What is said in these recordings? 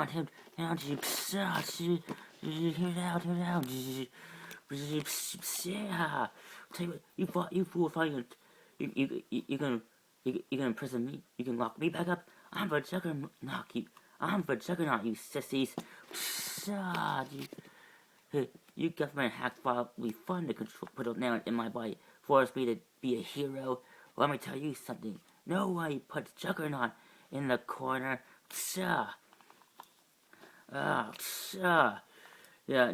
want him down to hear it out. Yeah. Tell you what, you fool, you can imprison me. You can lock me back up. I'm the juggernaut, you sissies. You government hack file will be fun to control, put a nail in my body, force me to be a hero. Well, let me tell you something. Nobody puts Juggernaut in the corner. Yeah, yeah,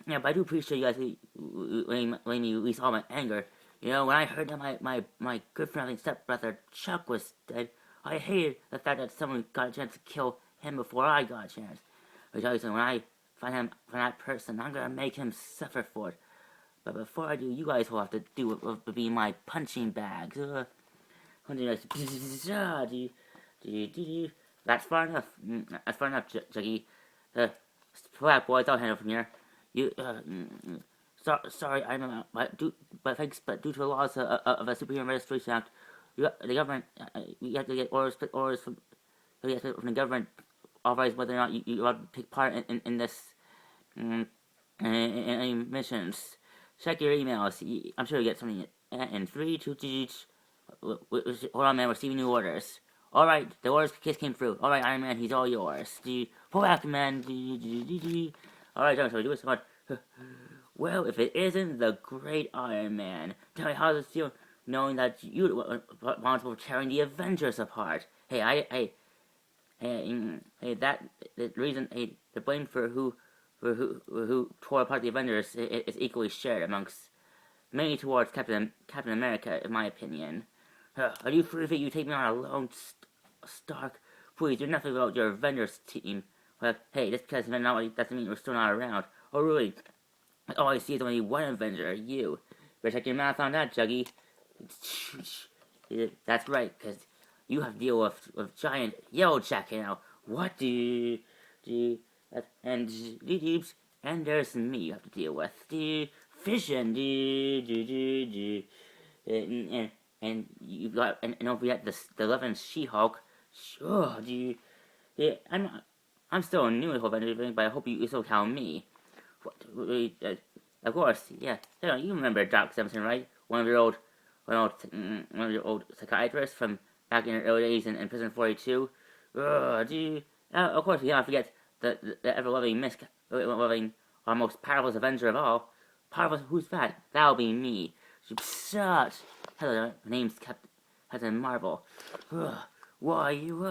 but I do appreciate you guys letting me release all my anger. You know, when I heard that my good friend and stepbrother Chuck was dead, I hated the fact that someone got a chance to kill him before I got a chance. I tell you something, when I find that person, I'm gonna make him suffer for it. But before I do, you guys will have to do it with be my punching bags. That's far enough. That's far enough, Juggy. Pull out, boys. I'll handle from here. You, sorry, I'm out. But due to the laws of the Superhero Registration Act, the government, we have to get orders from the government, authorize whether or not you want to take part in this, in any missions. Check your emails. I'm sure you get something in 3, 2, hold on, man. We're receiving new orders. Alright, the orders case came through. Alright, Iron Man, he's all yours. Pull back, man. Alright, John, so we do this one. Well, if it isn't the great Iron Man, tell me how does it feel knowing that you were responsible for tearing the Avengers apart? Hey, that the reason, the blame for who tore apart the Avengers is equally shared amongst mainly towards Captain America, in my opinion. Are you free that you take me on alone, Stark? Please do nothing about your Avengers team. Well, hey, just because doesn't mean we're still not around. Oh, really? All I see is only one Avenger, you. Better check your mouth on that, Juggy. That's right, because you have to deal with giant Yellow Jacket now. What do and there's me you have to deal with. Vision, and you got and over yet the 11th She-Hulk. Sure, yeah, I'm still new to Avengers, but I hope you still count me. Of course, yeah. You remember Doc Simpson, right? One of your old psychiatrists from back in the early days in Prison 42. Of course, we cannot forget the ever-loving our most powerful Avenger of all. Powerful, who's that? That'll be me. Hello, my name's Captain Marvel. Why you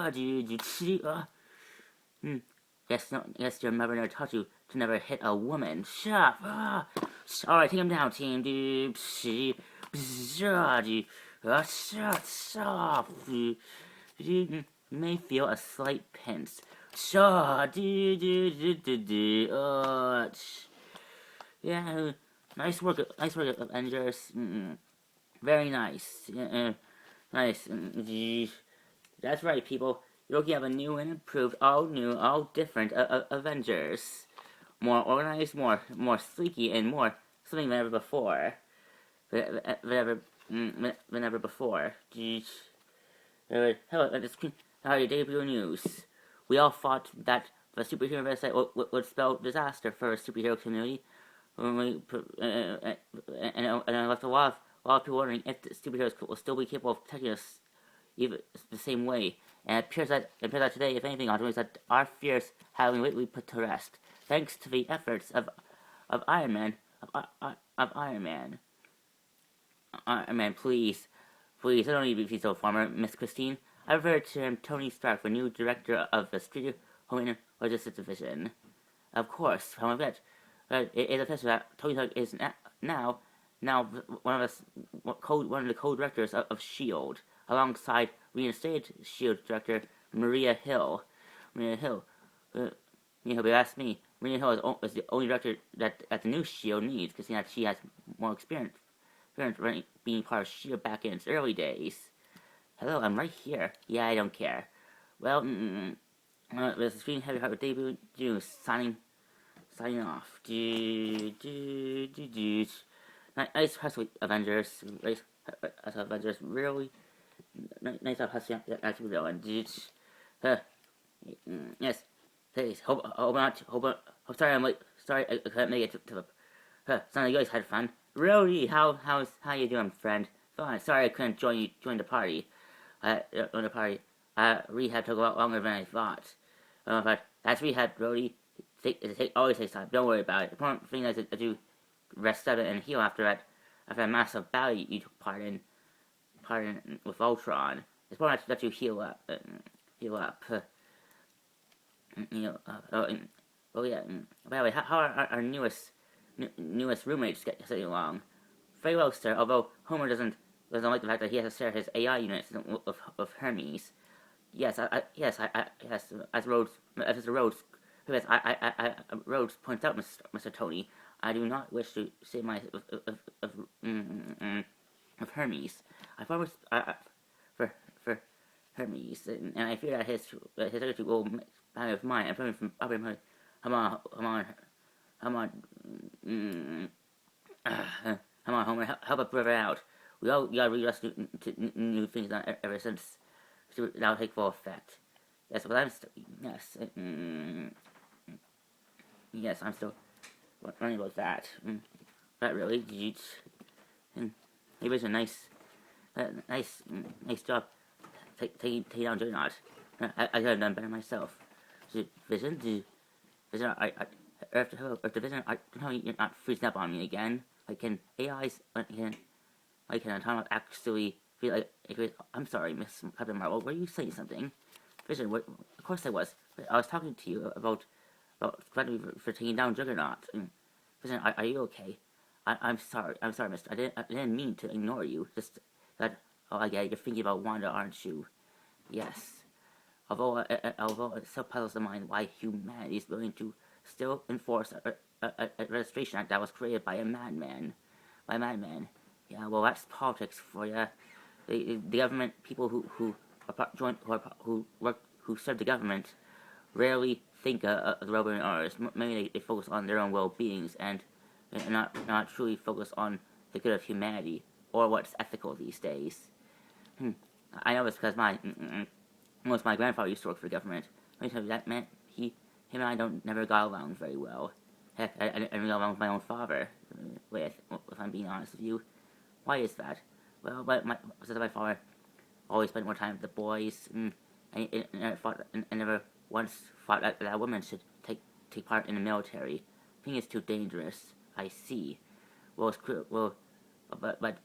Guess your mother never taught you to never hit a woman. Shut up. Alright, take him down, team. You may feel a slight pinch. Yeah, nice work, Avengers. Very nice. Nice. That's right, people. You're looking at a new and improved, all different Avengers. More organized, more sleeky, and more something than ever before. Than ever before. Hello, at the screen. How your debut news? We all thought that the superhero website would spell disaster for the superhero community. And I left a lot of people wondering if the superheroes will still be capable of protecting us even the same way. And it appears that today, if anything, that our fears have been lately put to rest, thanks to the efforts of Iron Man. Iron Man, please, I don't need to be so farmer, Miss Christine. I refer to him, Tony Stark, the new director of the Studio Home and Logistics Division. Of course, however, it is official that Tony Stark is now one of the co-directors of S.H.I.E.L.D., alongside reinstated S.H.I.E.L.D. director Maria Hill. If you ask me, Maria Hill is the only director that the new S.H.I.E.L.D. needs, because she has more experience being part of S.H.I.E.L.D. back in its early days. Hello, I'm right here. Yeah, I don't care. Well, there's a screen heavy heart with debut news signing off. Nice hustle, Avengers. Nice Avengers. Really nice hustle. Actually, though, and Yes. Please. Hope not. Hope sorry I'm late. Sorry I couldn't make it to the. Sounds like you guys had fun. Rody, how you doing, friend? Fine. Sorry I couldn't join the party. On the party. Rehab took a lot longer than I thought. But that's rehab, Rody. Always takes time. Don't worry about it. The important thing is to do rest up and heal after that massive battle you took part in with Ultron. It's important that you heal up. Heal up. Oh yeah. By the way, how are our newest roommates getting along? Very well, sir. Although Homer doesn't like the fact that he has to share his AI units with Hermes. Yes, yes, as Rhodes points out, Mr. Tony, I do not wish to say my of Hermes. I promise for Hermes, and I fear that his attitude will battle with mine. I'm from come on, Homer, help a brother out. We all gotta read us new things ever since that'll take full effect. Yes, but yes, I'm still learning about that. But really, did you? It was a nice job taking down Juggernaut. I could have done better myself. So, Vision, after Vision, you're not freezing up on me again. Like, can AIs, can Autonomous actually feel like, I'm sorry, Miss Captain Marvel, were you saying something? Vision, of course I was. But I was talking to you about for taking down Juggernaut. Vision, are you okay? I'm sorry, mister. I didn't mean to ignore you. Just that, oh, I get it. You're thinking about Wanda, aren't you? Yes. Although it still puzzles the mind why humanity is willing to still enforce a registration act that was created by a madman. Yeah, well, that's politics for you. The government people who serve the government rarely think of the robot and others. Maybe they focus on their own well-beings and not truly focus on the good of humanity or what's ethical these days. I know this because my grandfather used to work for the government. Let me tell you, that meant him and I never got along very well. Heck, I didn't get along with my own father. If I'm being honest with you, why is that? Well, my father always spent more time with the boys, and never once thought that a woman should take part in the military. I think it's too dangerous. I see. Well, but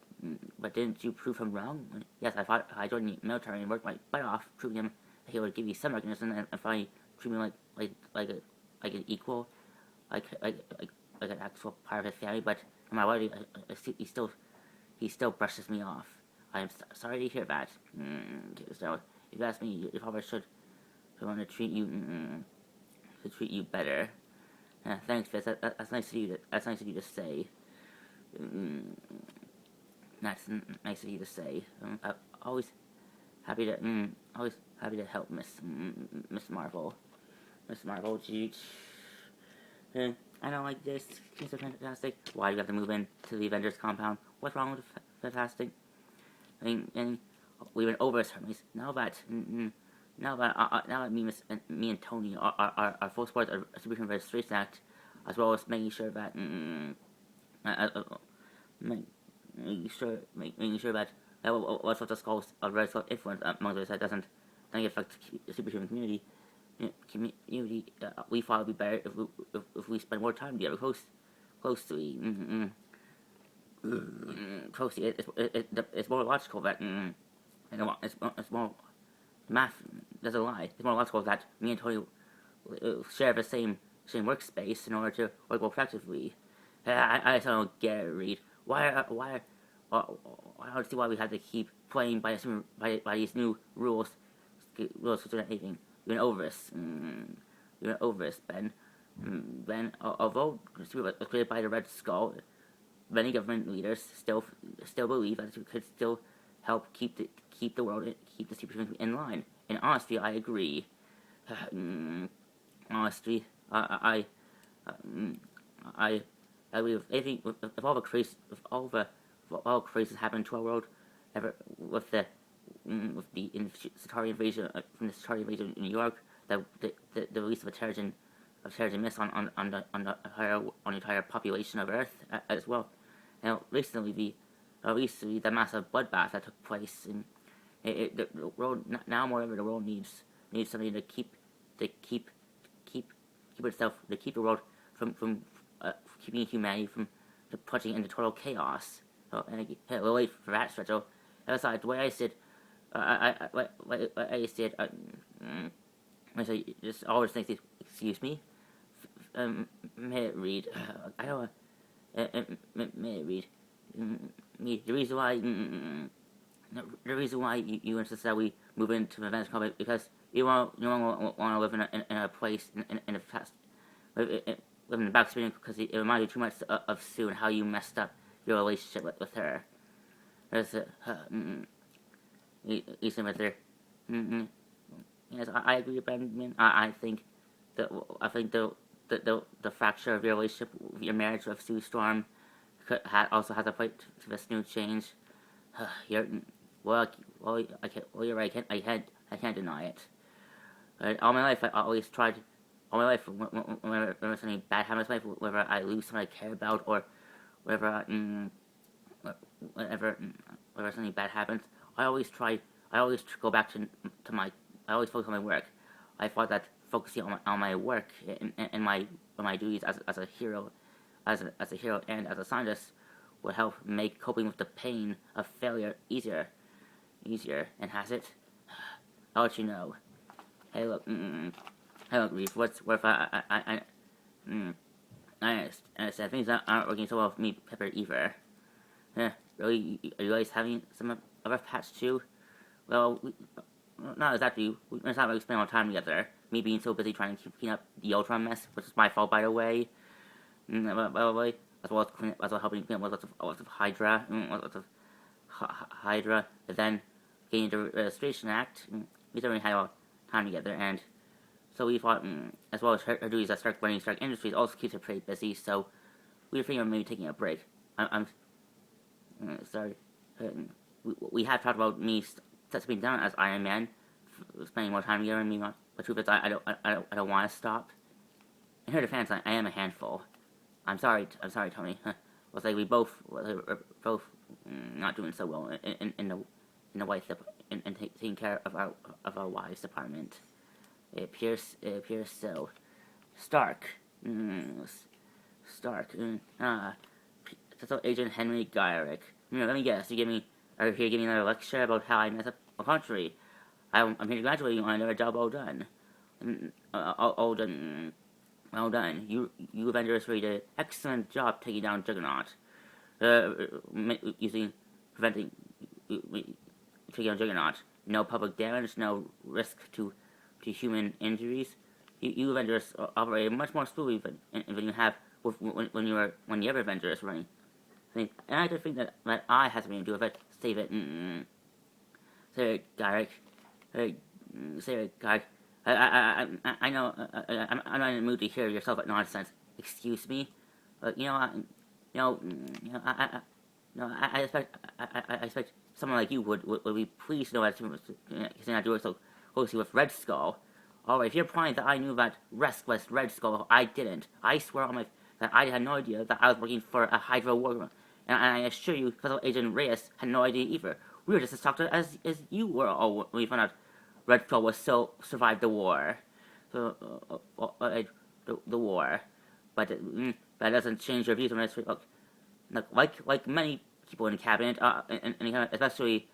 didn't you prove him wrong? Yes, I thought I joined the military and worked my butt off, proving him that he would give me some recognition and finally treat me like an equal, like an actual part of his family. But no matter what, he still brushes me off. I am sorry to hear that. So if you ask me, your father should want to treat you better. Thanks, Fitz. That's nice of you. That's nice of you to say. That's nice of you to say. Always happy to help, Miss Marvel. Miss Marvel, gee. I don't like this. Things are fantastic. Why do you have to move in to the Avengers compound? What's wrong with fantastic? And we went over this, Hermes. Now that me and Tony are full supporters of the Superhuman Registration Act, as well as making sure that making sure that what's what's called a red skull influence among us that doesn't affect the superhuman community. We thought it would be better if we spend more time together, closely. Closely, it's more logical that it's more math doesn't lie. It's more logical that me and Tony share the same workspace in order to work more effectively. I just don't get it, Reed. I don't see why we have to keep playing by these new rules for anything. You're over this, Ben. Ben, although Super was created by the Red Skull, many government leaders still believe that it could still help keep the world, keep the superhuman in line. And honestly, I agree. Honestly, I believe if all the crazies happen to our world, ever with the Centauri invasion from the Centauri invasion in New York, the release of a Terrigen mist on the entire population of Earth as well. Now recently the massive bloodbath that took place, and the world now more than ever the world needs something to keep itself, to keep the world from keeping humanity from plunging into total chaos. So, and we'll wait for that stretch. So, besides, the way I said, I say just always think, excuse me, may it read, I don't may it read, the reason why you insist that we move into Avengers comic, because you won't want to live in a place in the past, live in the back experience, because it reminds you too much of Sue and how you messed up your relationship with her. There's Ethan with her. Yes, I agree with Benjamin. I think the fracture of your relationship, your marriage with Sue Storm, also has a play to this new change. You're right. I can't deny it. All my life, I always tried. All my life, whenever something bad happens in my life, whether I lose someone I care about, or whenever something bad happens, I always go back to my. I always focus on my work. I thought that focusing on my work and my duties as a hero, as a hero and as a scientist, would help make coping with the pain of failure easier, and has it? I'll let you know. Hey, look, Reef. What if I understand things aren't working so well for me, Pepper, either. Really? Are you guys having some other patch too? Well, not exactly. It's not really spending all time together. Me being so busy trying to keep clean up the Ultron mess, which is my fault, by the way. By the way, as well as helping clean up lots of Hydra, Hydra, and then getting the Registration Act. We don't really have all time together, and so we thought, as well as her duties at running Stark Industries, also keeps her pretty busy. So we were thinking of maybe taking a break. I'm sorry. We have talked about me stepping down as Iron Man, spending more time together, and me. But the truth is, I don't want to stop. And here, the fans, I am a handful. I'm sorry, Tony. It's like we're both not doing so well in the wife in taking care of our wives department. It appears so. Stark. Special Agent Henry Gyrick. Let me guess. Are you here giving another lecture about how I mess up a country? I'm here to congratulate you on another job well done. Well done. You Avengers really did an excellent job taking down Juggernaut. Taking down Juggernaut. No public damage, no risk to human injuries. You Avengers operated much more smoothly than you have when the other Avengers running. And I just think that I have something to do with it. Save it. Say it, Garrick. Say it, Garrick. I know. I'm not in the mood to hear yourself at nonsense. Excuse me. I expect someone like you would be pleased to know that because I do it so closely with Red Skull. Alright, if you're implying that I knew that Resk was Red Skull, I didn't. I swear on that I had no idea that I was working for a Hydra war, and I assure you, Special Agent Reyes had no idea either. We were just as shocked as you were all when we found out Red Skull was survived the war. So, the war. But that doesn't change your views on this. Look, like many people in the cabinet, and especially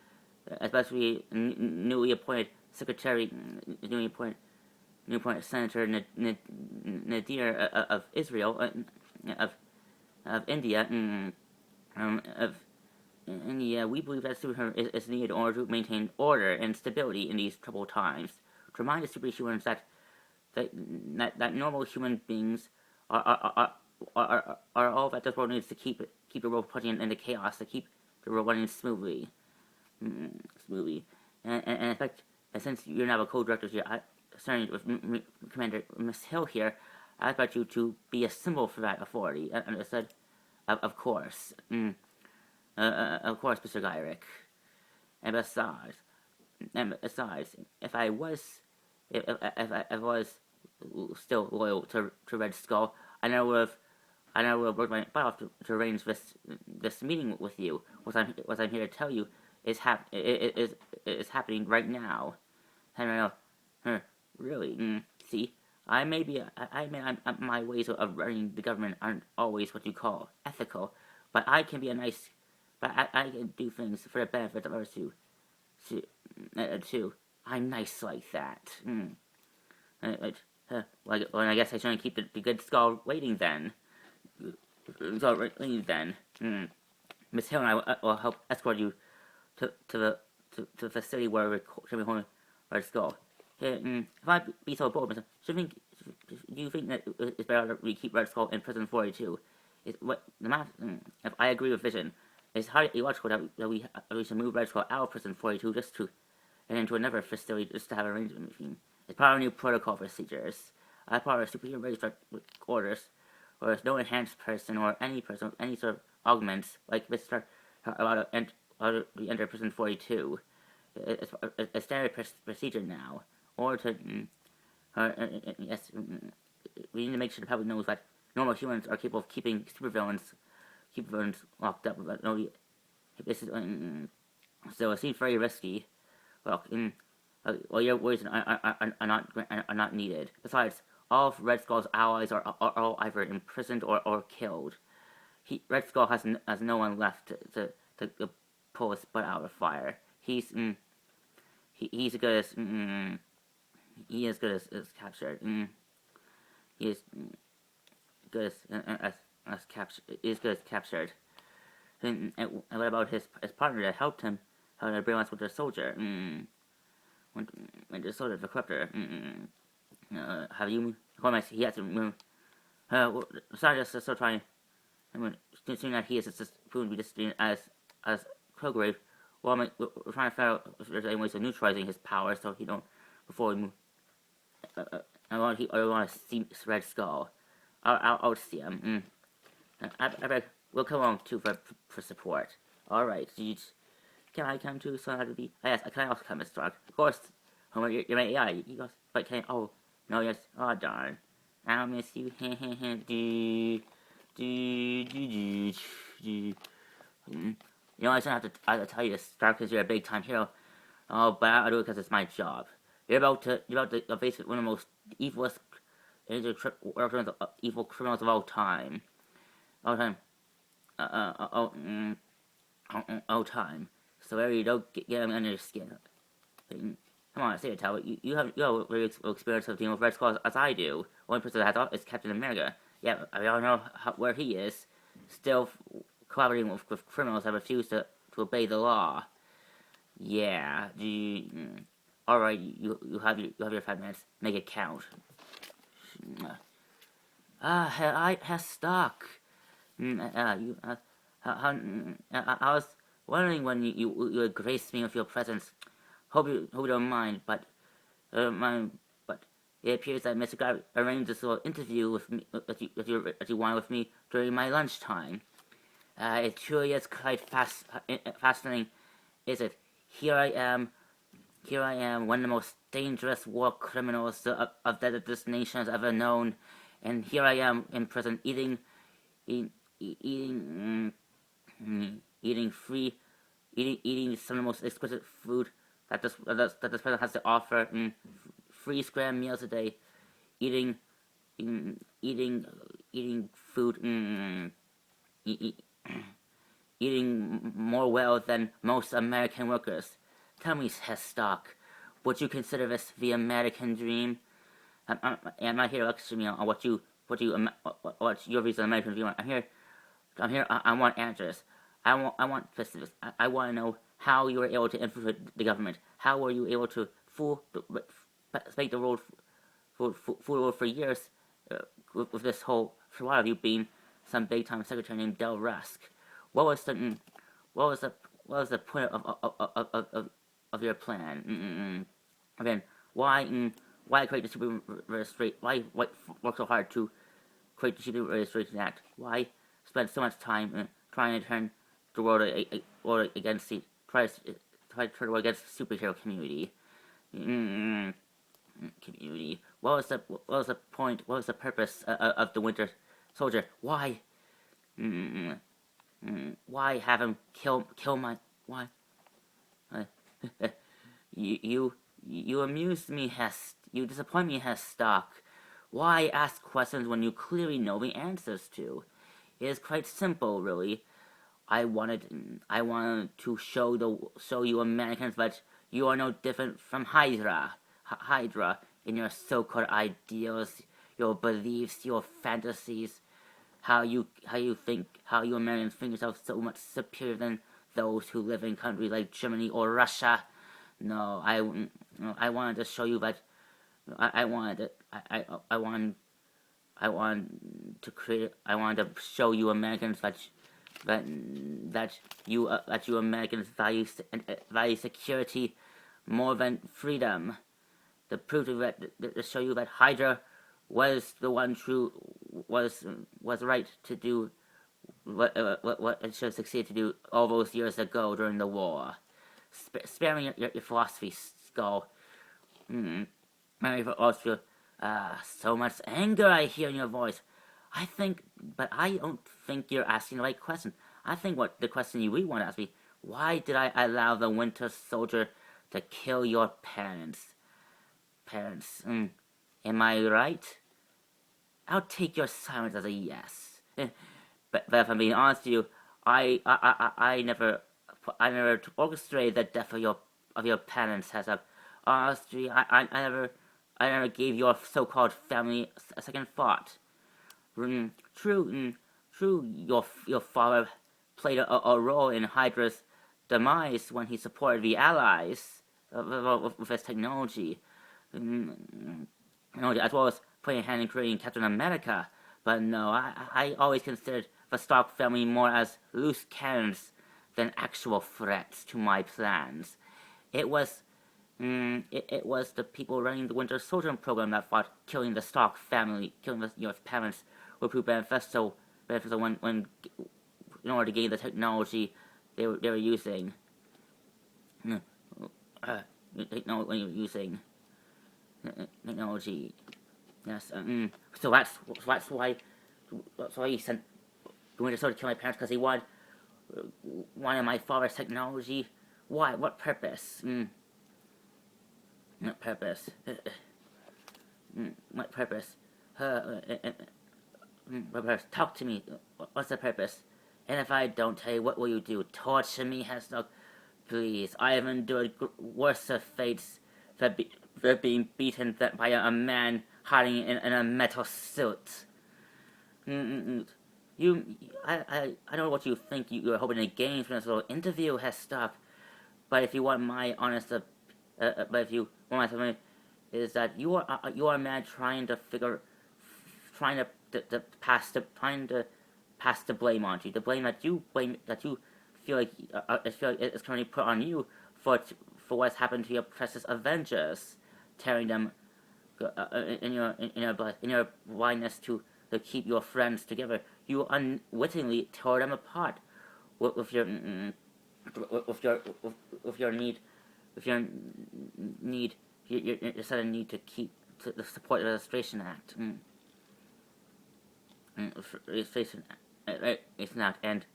newly appointed secretary, newly appointed Senator Nadir of Israel, of India, India, we believe that superhero is needed in order to maintain order and stability in these troubled times. To remind the superhumans that normal human beings are all that this world needs to keep the world plunging into chaos, to keep the world running smoothly. And in fact, since you're now a co-director here, starting with Commander Miss Hill here, I expect you to be a symbol for that authority. And I said, of course, Mr. Gyrick. And besides, if I was if I was still loyal to Red Skull, I never would have worked my butt off to arrange this meeting with you. What I'm here to tell you is happening right now. And really, see, my ways of running the government aren't always what you call ethical, but I can be a nice, but I can do things for the benefit of others too. I'm nice like that. Well, I guess I shouldn't keep the good skull waiting then. Miss Hill and I will help escort you to the facility where we're holding Red Skull. If I be so bold, do you think that it's better that we keep Red Skull in prison 42? If I agree with Vision, it's highly illogical that we should move Red Skull out of prison 42 and into another facility just to have an arrangement meeting. It's part of new protocol procedures. As part of superior registered orders, where there's no enhanced person or any person with any sort of augments like Mr. allowed to enter prison 42. It's a standard procedure now. Or to yes, we need to make sure the public knows that normal humans are capable of keeping supervillains locked up. But no, this is so it seems very risky. Well, your words are not needed. Besides, all of Red Skull's allies are all either imprisoned or killed. Red Skull has no one left to pull his butt out of the fire. He's as good as captured. He is good as captured. And what about his partner that helped him? How to bring us with the soldier? When the soldier, the corruptor. Have you? He has to move. Scientists are still trying. Considering that he is just proven to be distinct as Kilgrave, well, we're trying to figure out if there's any ways of neutralizing his power, so he don't before we move. I want to see Red Skull. I'll see him. I bet we'll come along too for support. All right. Can I come too? So I have to be. Yes, can I also come, Mr. Stark? Of course. Homer, you're my AI. You guys, but can I? Oh no, yes. Oh darn. I'll miss you. You know, I shouldn't have to tell you this, Stark, because you're a big time hero. Oh, but I'll do it because it's my job. You're about to face one of the most evil criminals of all time. All time. So wherever you don't get him under your skin. Come on, say it, Talbot. You have very experience of dealing with Red Skulls as I do. One person that has is Captain America. Yeah, we all know where he is. Still collaborating with criminals that refuse to obey the law. Yeah. All right. You have your 5 minutes. Make it count. I has stuck. I was wondering when you would grace me with your presence. Hope you don't mind, but it appears that Mr. Guy arranged this little interview with me that you wanted with me during my lunchtime. It truly is quite fascinating, is it? Here I am, one of the most dangerous war criminals that this nation has ever known, and here I am in prison eating some of the most exquisite food that this president has to offer. Free scram meals a day, eating food, eating more well than most American workers. Tell me, Stock, would you consider this the American dream? I'm not here to lecture me on what's your views on American dream. I'm here. I want answers. I want specifics. I want to know how you were able to infiltrate the government. How were you able to make the road for years with this whole, for a lot of you being some big time secretary named Del Rusk? What was the point of your plan? Again, why create the Super Registration? Why work so hard to create the Super Registration Act? Why spend so much time trying to turn the world against the superhero community? community. What was the point? What was the purpose of the Winter Soldier? Why? Mm, why have him kill my? Why? Uh, you amuse me, Hest. You disappoint me, Heststock. Why ask questions when you clearly know the answers to? It is quite simple, really. I wanted to show you Americans that you are no different from Hydra in your so-called ideals, your beliefs, your fantasies, how you Americans think yourself so much superior than those who live in countries like Germany or Russia. No, I wanted to show you that I wanted I wanted to show you Americans that you Americans value security more than freedom. The proof of that to show you that Hydra was the one true was right to do what it should have succeeded to do all those years ago during the war. Spare me your philosophy, Skull. Also, so much anger I hear in your voice. But I don't think you're asking the right question. I think what the question you really want to ask me: why did I allow the Winter Soldier to kill your parents? Am I right? I'll take your silence as a yes. But if I'm being honest with you, I never orchestrated the death of your parents. As of honestly, I never gave your so-called family a second thought. True. Your father played a role in Hydra's demise when he supported the Allies with his technology, as well as playing a hand in creating Captain America. But no, I always considered the Stark family more as loose cannons than actual threats to my plans. It was the people running the Winter Soldier program that thought killing the Stark family, killing the U.S. parents, would prove beneficial when in order to gain the technology they were using. Technology. Yes. So that's why he sent the Winter Soldier to kill my parents, because he wanted my father's technology. Why? What purpose? What purpose? What purpose? What purpose? Talk to me. What's the purpose? And if I don't tell you, what will you do? Torture me, Hestog? Please, I have endured worse fates than being beaten by a man hiding in a metal suit. I don't know what you think you were hoping to gain from this little interview, Hestog. But if you want my honest, but if you want my opinion, is that you are a man trying to pass the blame on you, the blame that you feel like it's currently put on you for what's happened to your precious Avengers, tearing them in your blindness to keep your friends together. You unwittingly tore them apart with your need, your sudden need to keep the support the Registration Act. Registration Act, and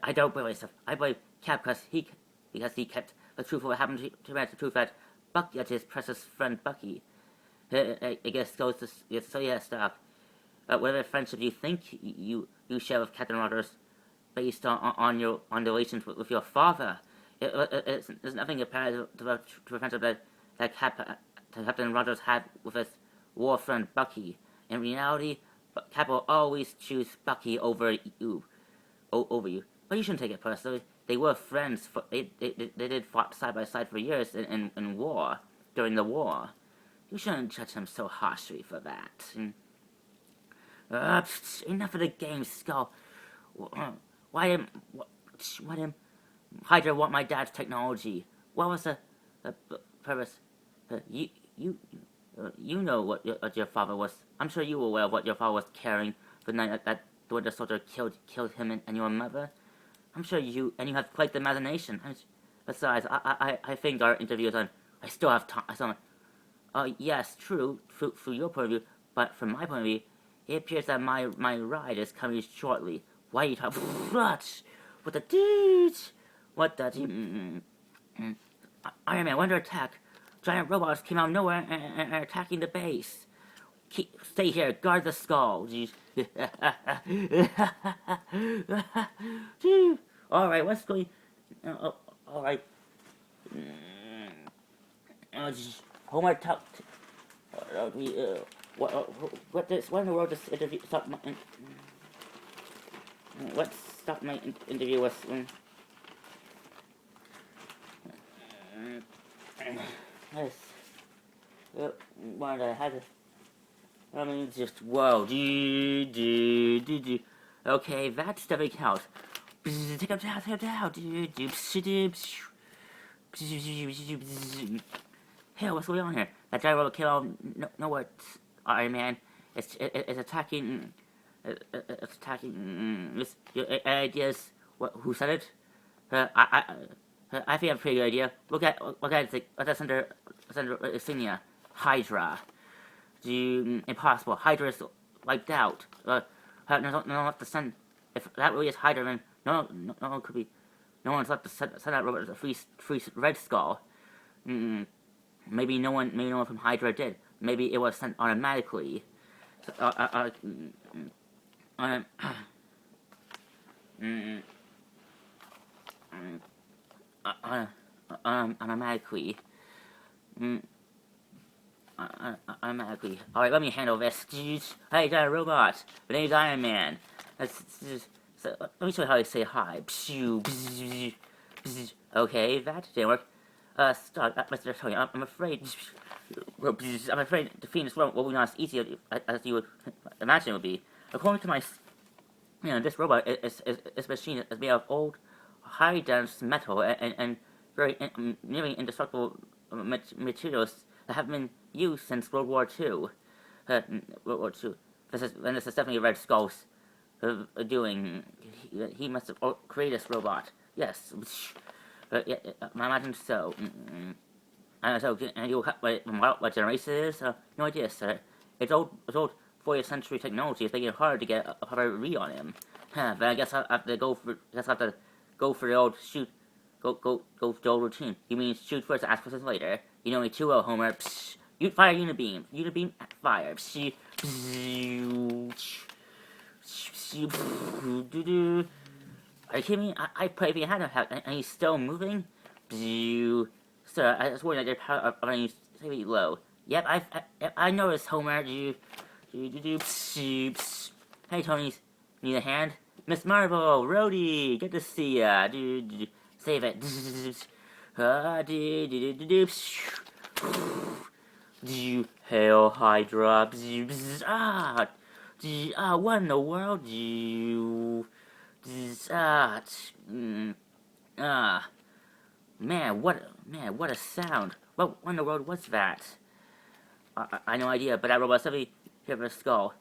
I don't blame myself. I blame Cap because he kept the truth of what happened to the truth that Bucky, that's his precious friend Bucky. I guess goes to so yeah, stop. Whatever friendship you think you share with Captain Rogers, based on the relations with your father, there's nothing apparent to the friendship that Captain Rogers had with his war friend Bucky. In reality, Cap will always choose Bucky over you. But you shouldn't take it personally. They were friends. They did fight side by side for years in war, during the war. You shouldn't judge them so harshly for that. Enough of the game, Skull. Why did Hydra want my dad's technology? What was the purpose? You know what your father was. I'm sure you were aware of what your father was carrying the night that the Winter Soldier killed him and your mother. I'm sure you have quite the imagination. Besides, I think our interview is on. I still have time. Yes, true, from your point of view, but from my point of view, it appears that my ride is coming shortly. Why are you talking? What the dude? What the? Iron Man, under attack. Giant robots came out of nowhere and are attacking the base. Stay here, guard the skull. Alright, what's going... alright. Homer talked... what in the world this interview... What stopped my interview was... Yes. What I had... I mean, just whoa, Okay, that's definitely counts. Take him down, Hey, what's going on here? That giant robot came out nowhere. Iron Man, it's attacking. It's attacking. Your ideas. What? Who said it? I think I have a pretty good idea. Look at it. That's under insignia. Hydra. Impossible. Hydra is wiped out. Not the sun. If that really is Hydra, then no one could be. No one's left to send that robot a free Red Skull. Maybe no one from Hydra did. Maybe it was sent automatically. Automatically. Automatically. Alright, let me handle this. Hey, giant robot. The name's Iron Man. So, let me show you how to say hi. Okay, that didn't work. Stop, Mr. Tony. I'm afraid. I'm afraid defeating this robot will be not as easy as you would imagine it would be. According to my, this robot is machine is made of old, high dense metal and very nearly indestructible materials that have been used since World War II. World War II. This is definitely Red Skull's doing. He must have created this robot. Yes. I imagine so. And what generation it is? No idea, sir. It's old 40th century technology. It's making it hard to get a proper read on him. But I guess I have to go for the old shoot. Go for the old routine. You mean shoot first, ask questions later. You know me too well, Homer. You fire Unibeam. Unibeam fire. Are you kidding me? I put every hand and he's still moving? Sir, I was worried that your power of running is low. Yep, I noticed, Homer. Hey, Tony, need a hand? Miss Marvel, Rhodey, good to see ya. Save it. Hail Hydra. What in the world? Man, what a sound. What in the world was that? I no idea, but that robot's definitely here for a skull.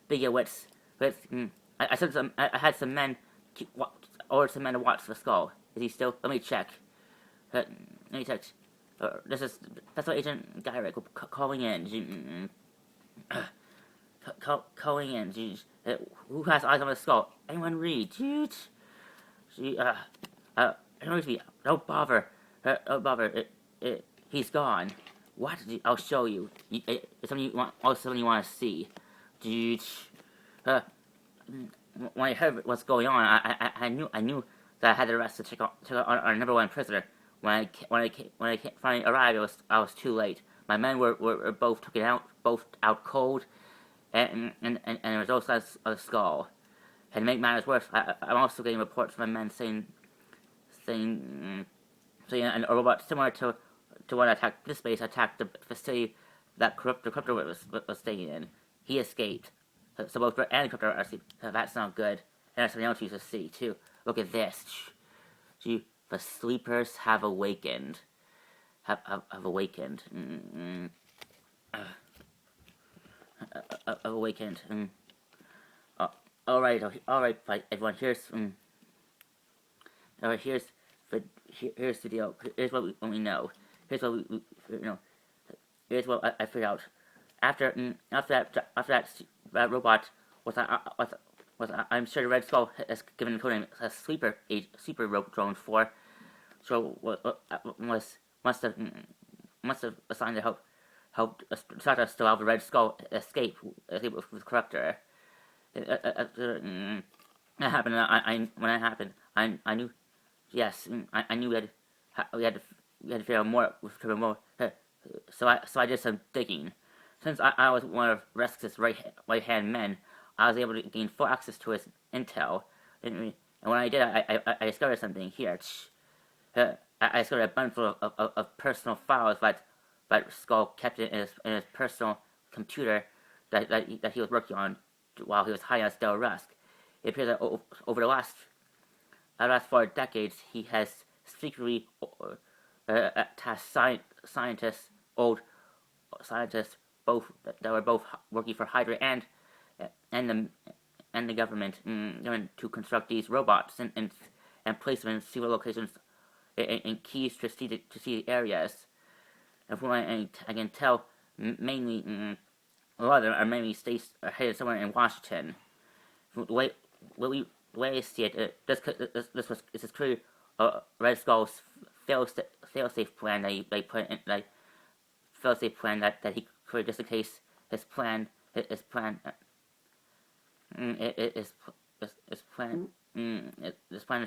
Big wits. I had some men ordered some men to watch the skull. Is he still? Let me check. That's what Agent Gyrick calling in. Calling in. Who has eyes on the skull? Anyone read? Don't bother. He's gone. What? I'll show you. It's something you want to see. When I heard what's going on, I knew that I had the rest to check out our number one prisoner. When I finally arrived, I was too late. My men were both out cold, and the results of the skull. And to make matters worse, I'm also getting reports from my men saying a robot similar to one that attacked this base attacked the facility that the Crypto was staying in. He escaped. So both Brett and Crypto are asleep. That's not good. And there's something else you should see too. Look at this. The sleepers have awakened. Have awakened. Awakened. All right, everyone. Here's the deal. Here's what we know. Here's what we know. here's what I figured out. After that robot I'm sure the Red Skull has given the code a sleeper rope drone for, so must have assigned to help try to allow the Red Skull escape with the Corruptor. That happened. When that happened, I knew. Yes, I knew we had to figure out more with more. So I did some digging. Since I was one of Resk's right hand men, I was able to gain full access to his intel. And when I did, I discovered something here. I discovered a bundle of personal files that Skull kept in his personal computer that he was working on while he was hiding on Stella Rusk. It appears that over the last 4 decades, he has secretly tasked old scientists, both that were both working for Hydra and the government, to construct these robots and place them in secret locations in key strategic areas. And from what I can tell, mainly a lot of them are mainly headed somewhere in Washington. The way I see it, this is clearly Red Skull's fail-safe plan that he put in, fail-safe plan that he created just in case his plan to turn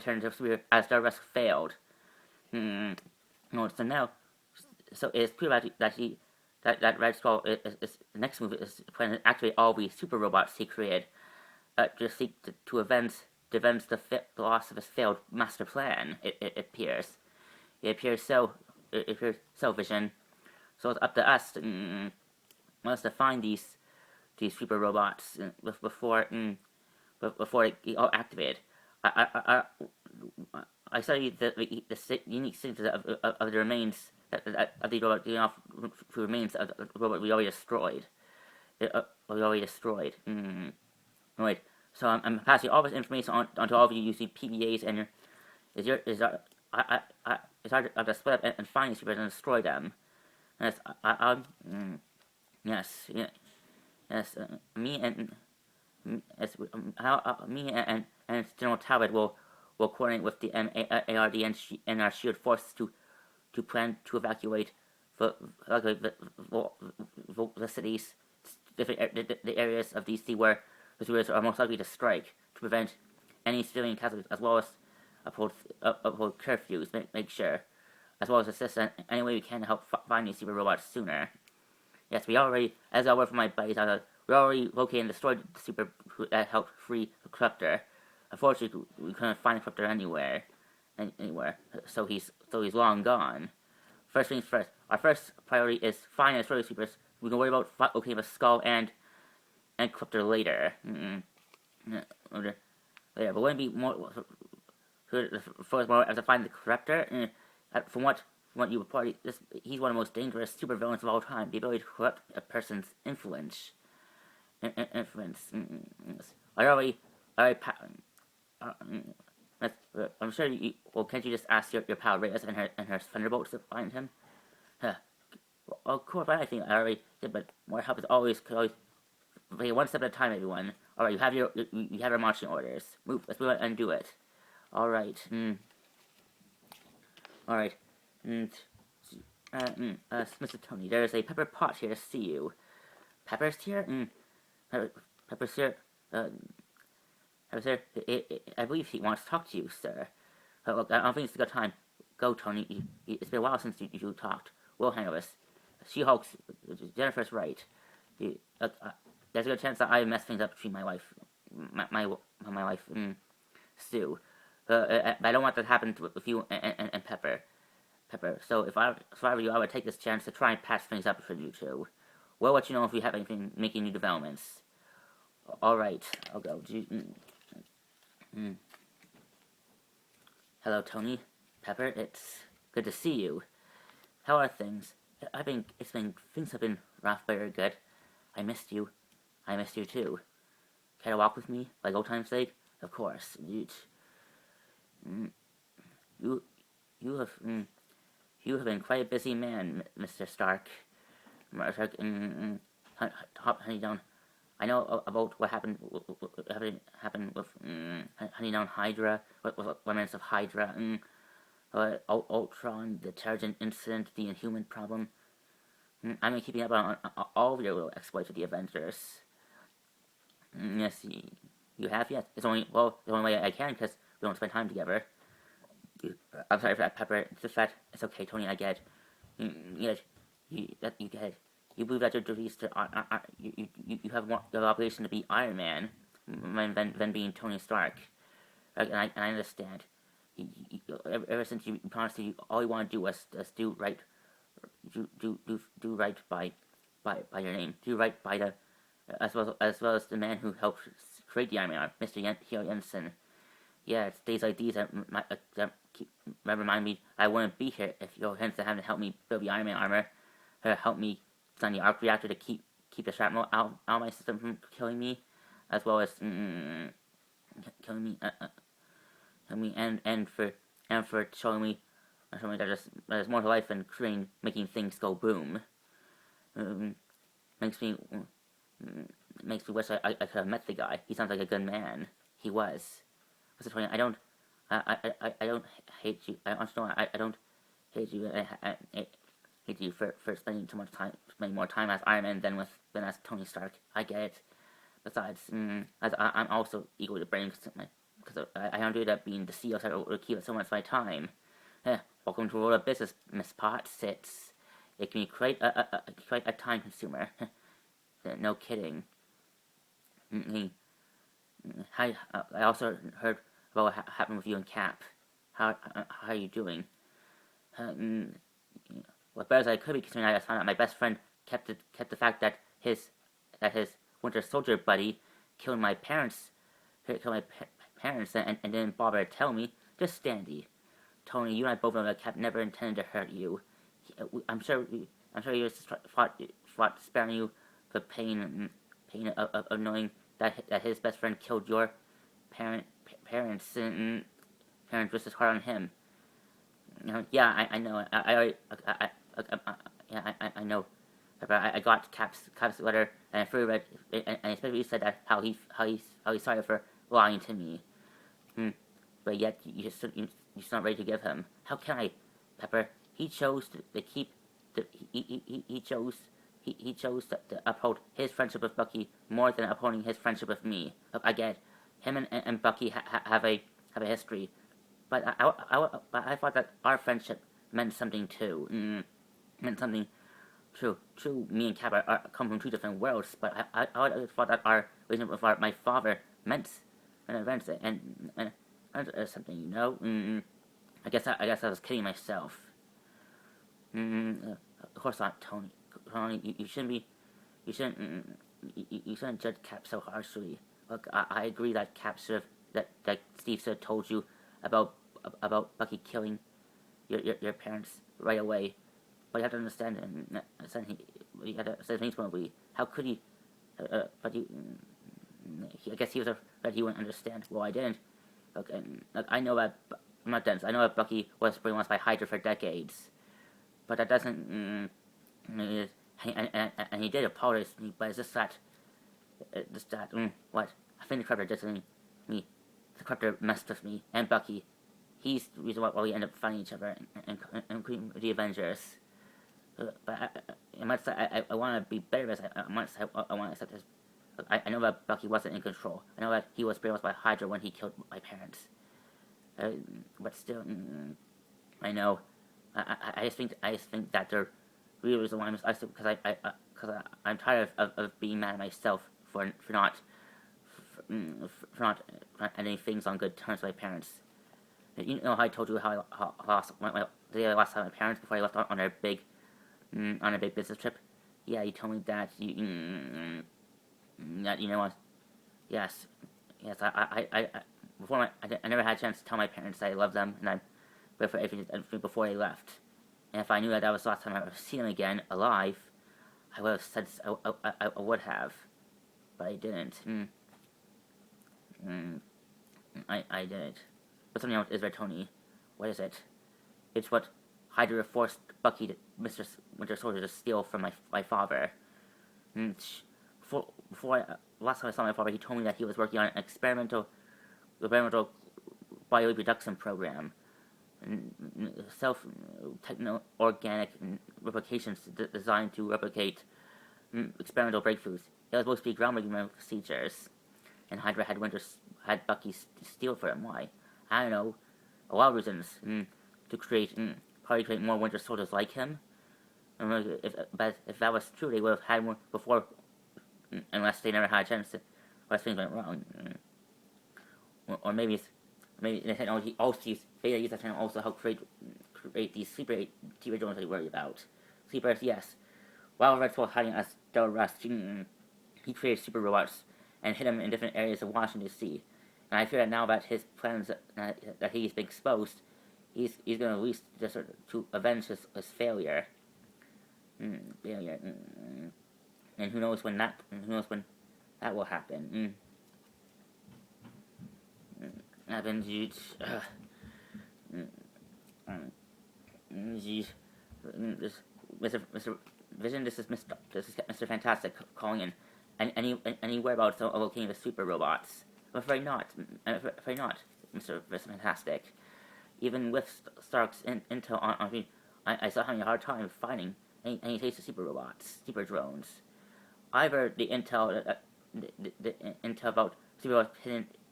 into severe as the rest failed. So now, it's clear that Red Skull is the next move is planning to activate all the super robots he created, to seek to avenge the loss of his failed master plan. It appears. It appears so. Vision. So it's up to us to find these super robots before they all activated. I studied the unique signature of the remains of the robot getting off the remains of the robot we already destroyed. Right. So I'm passing all this information onto all of you using PBAs, and it's hard to split up and find these people and destroy them. Yes, me and General Talbot will coordinate with the ARD and our shield forces to plan to evacuate the cities, the areas of DC where the civilians are most likely to strike, to prevent any civilian casualties, as well as uphold curfews, make sure, as well as assist in any way we can to help find these super robots sooner. Yes, we already, as I work for my buddies, we already located and destroyed the super that helped free the Corruptor. Unfortunately, we couldn't find the Corruptor anywhere, so he's long gone. First things first, our first priority is find and destroy the supers. We can worry about locating the Skull and Corruptor later. Later, but wouldn't it be more first more to find the Corruptor? From what you reported, he's one of the most dangerous supervillains of all time. The ability to corrupt a person's influence. I'm sure you. Well, can't you just ask your pal Reyes and her Thunderbolts to find him? Well, of course, I think I already did, but more help could always okay, one step at a time, everyone. All right, you have your marching orders. Move. Let's move and do it. All right. All right. Mr. Tony, there's a Pepper Pot here to see you. Pepper's here? Pepper's here. Pepper's here. I believe he wants to talk to you, sir. Look, I don't think it's a good time. Go, Tony. It's been a while since you talked. We'll handle this. She-Hulk's... Jennifer's right. There's a good chance that I messed things up between my wife... My wife, Sue. I don't want that to happen with you and Pepper. So if I were you, I would take this chance to try and patch things up for you two. We'll let you know if we have anything making new developments. Alright, I'll go. Hello, Tony. Pepper, it's good to see you. How are things? Things have been rough, but you're good. I missed you. I missed you too. Care to walk with me, like old time's sake? Of course. You have been quite a busy man, Mr. Stark. Stark, Honey Down. I know about what happened with Honey Down Hydra, with remnants of Hydra, Ultron, the Terrigen incident, the Inhuman problem. I've been keeping up on all of your little exploits with the Avengers. Yes, you have? Yes. It's only the only way I can because we don't spend time together. I'm sorry for that, Pepper. It's just that it's okay, Tony. I get it. You get it. You believe that your duties to you have the obligation to be Iron Man than being Tony Stark. And I understand. Ever since you promised you all you want to do was do right, do right by your name, do right by the as well as the man who helped create the Iron Man, Mr. Jensen. Yeah, it's days like these that remind me I wouldn't be here if your Henson hadn't helped me build the Iron Man armor, helped me design the arc reactor to keep the shrapnel out of my system from killing me, as well as killing me, and for showing me that there's more to life than making things go boom. Makes me wish I could have met the guy. He sounds like a good man. He was. What's the point? I don't hate you. I don't hate you. I hate you for spending more time as Iron Man than as Tony Stark. I get it. Besides, I'm also equally to blame because I don't do that being the CEO, so it will keep so much of my time. Welcome to the world of business, Miss Potts. It can be quite a time consumer. No kidding. I also heard about what happened with you and Cap. How are you doing? Well, better as I could be, considering I found out my best friend kept the fact that his Winter Soldier buddy killed my parents, and didn't bother to tell me. Just Standy. Tony, you and I both know that Cap never intended to hurt you. I'm sure he just fought sparing you the pain of knowing that his best friend killed your parents just as hard on him. Yeah, I know. I know. I got Cap's letter and I fully read, and especially said that how he's sorry for lying to me. But yet you just not ready to give him. How can I, Pepper? He chose to keep. He chose to uphold his friendship with Bucky more than upholding his friendship with me. Look, I get it. Him and Bucky have a history, but I thought that our friendship meant something too. Meant something. True. Me and Cap come from two different worlds, but I thought that our relationship with my father meant events and something. I guess I was kidding myself. Of course not, Tony. Tony, you shouldn't judge Cap so harshly. Look, I agree that Cap that Steve should have told you about Bucky killing your parents right away. But you have to understand, you have to understand things probably. How could he? But I guess he was afraid he wouldn't understand. Well, I didn't. Look, I know that I'm not dense. I know that Bucky was brainwashed by Hydra for decades, but that doesn't. And he did apologize to me, but it's just that. What? I think the Corruptor did me. The Corruptor messed with me and Bucky. He's the reason why we end up finding each other, including the Avengers. But I must say, I want to be better at this. I must say, I want to accept this. I know that Bucky wasn't in control. I know that he was brainwashed by Hydra when he killed my parents. But still, I know. I just think that the real reason why because I'm tired of being mad at myself for not ending things on good terms with my parents. You know how I told you how I lost the day I lost my parents before I left on a big business trip. Yeah, you told me that that you know what? Yes. I before I never had a chance to tell my parents that I love them and before they left. And if I knew that was the last time I ever see them again alive, I would have said I would have, but I didn't. I didn't. But something else is there, Tony. What is it? It's what Hydra forced Bucky, Mr. Winter Soldier, to steal from my father. Last time I saw my father, he told me that he was working on an experimental bioreproduction program, organic replications designed to replicate experimental breakthroughs. It was supposed to be groundbreaking procedures, and Hydra had Bucky steal for him. Why? I don't know. A lot of reasons. To probably create more Winter Soldiers like him. But if that was true, they would have had one before, unless they never had a chance to, unless things went wrong. Or maybe the technology also used that technology also help create these sleeper TV drones that you worry about. Sleepers, yes. While Red Skull hiding as Del Rust, he created super robots and hid them in different areas of Washington D.C. And I fear that now that his plans that he's been exposed, he's going to release to avenge his failure. And who knows when that will happen. Avengers. Mr. Vision, this is Mr. Fantastic calling in. Any whereabouts of locating the super robots? I'm afraid not. Mr. Fantastic. Even with Stark's intel on me, I still having a hard time finding any taste of super robots, super drones. Either the intel about super robots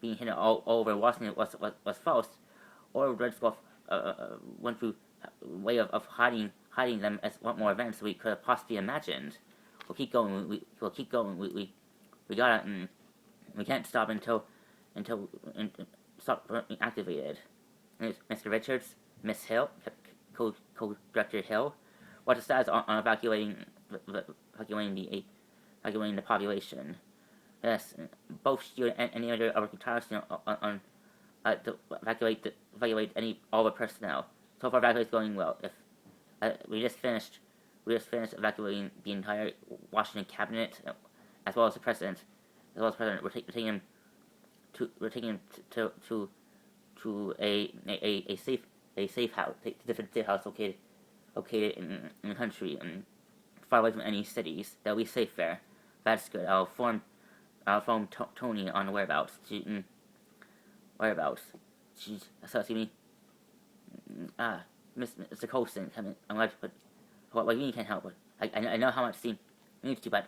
being hidden all over Washington was false, or Red Skull went through a way of hiding them as what more events we could have possibly imagined. We'll keep going. We'll keep going. We gotta. We can't stop until stop being activated. Mr. Richards, Miss Hill, Co-Director Hill, what's the status on evacuating the population? Yes, both SHIELD and any other are working tirelessly on to evacuate all the personnel. So far, evacuation is going well. If we just finished evacuating the entire Washington cabinet, as well as the president. We're taking him to a safe house, different safe house located in the country and far away from any cities. That'll be safe there. That's good. I'll inform Tony on the whereabouts. Excuse me. Mr. Colson, I'm glad, but what you mean can't help? I know how much he needs to, but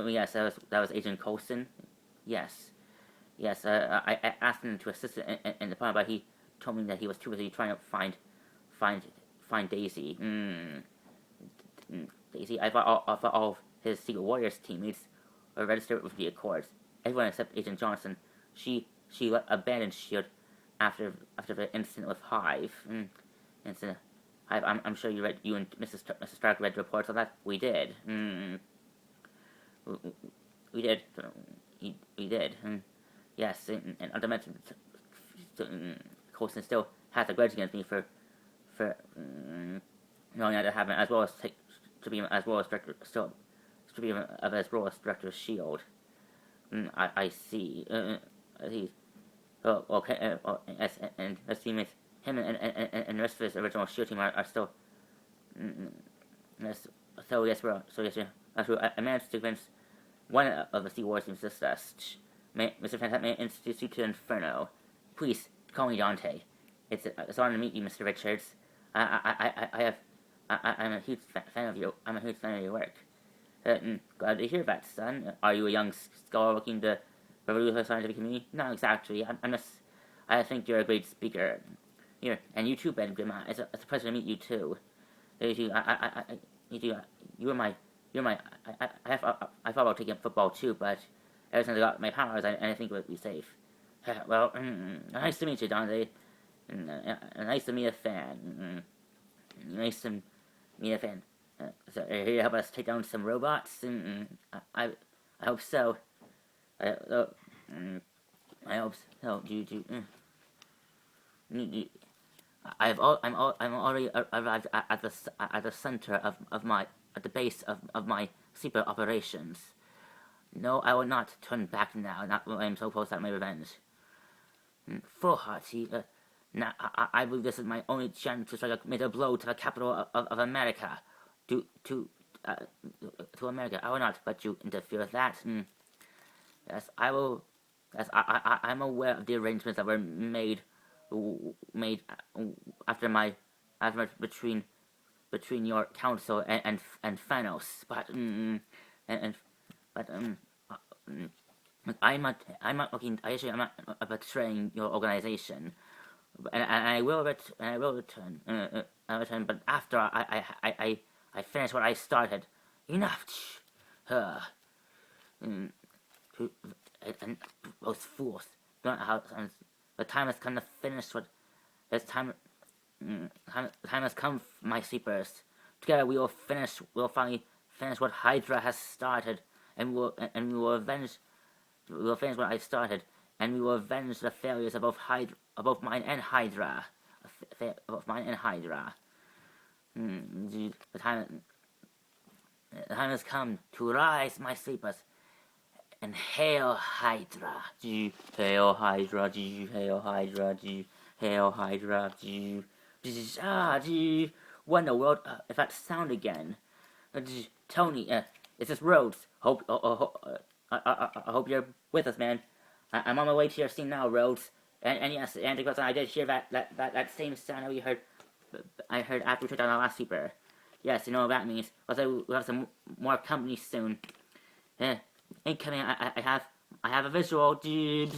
yes, that was Agent Colson. Yes. I asked him to assist in the plan, but he told me that he was too busy trying to find Daisy. Daisy. I thought all of his Secret Warriors teammates were registered with the Accords. Everyone except Agent Johnson. She abandoned SHIELD after the incident with Hive. Hive. I'm sure you and Mrs. Stark read reports on that. We did. We did. We did. Yes, and not to mention, Colson still has a grudge against me for knowing that it happened, as well as director of SHIELD. I see. Okay. And his teammates, him and the rest of his original SHIELD team are still. So yes, I managed to convince one of the Sea Wars teams to assist us. Mr. Fantastic, may I introduce you to Inferno? Please call me Dante. It's an honor to meet you, Mr. Richards. I'm a huge fan of your. I'm a huge fan of your work. Glad to hear that, son. Are you a young scholar looking to revolutionize the scientific community? Not exactly. I think you're a great speaker. Here, and you too, Ben Grimm. It's a pleasure to meet you too. I thought about taking up football too, but ever since I got my powers, I think it would be safe. Well, nice to meet you, Dante. Nice to meet a fan. Nice to meet a fan. So are you here to help us take down some robots? I hope so. I hope so. I'm already arrived at the center at the base of my secret operations. No, I will not turn back now. Not when I'm so close to my revenge. Full hearty, Now, I believe this is my only chance to strike a major blow to the capital of America. Uh, to America. I will not let you interfere with that. Yes, I will. Yes, I'm aware of the arrangements that were made after between your council and Thanos. And but I'm not looking. I'm not betraying your organization, and I will return. I return, but after I finish what I started. Enough. Uh, mm, and those fools. Don't know how. The time has come to finish what. It's time. The time has come, my sleepers. Together we will finish. We'll finally finish what Hydra has started, and we will avenge. We will finish what I started, and we will avenge the failures of both mine and Hydra. Both mine and Hydra. The time has come to rise, my sleepers, and hail Hydra. Hail Hydra. Hail Hydra. Hail Hydra. What in the world? If that sound again, Tony. It's just Rhodes. I hope you're with us, man. I'm on my way to your scene now, Rhodes. And yes, Antiquus, I did hear that same sound that we heard. I heard after we took down our last sleeper. Yes, you know what that means. Also, we'll have some more company soon. Incoming, I have a visual. Hail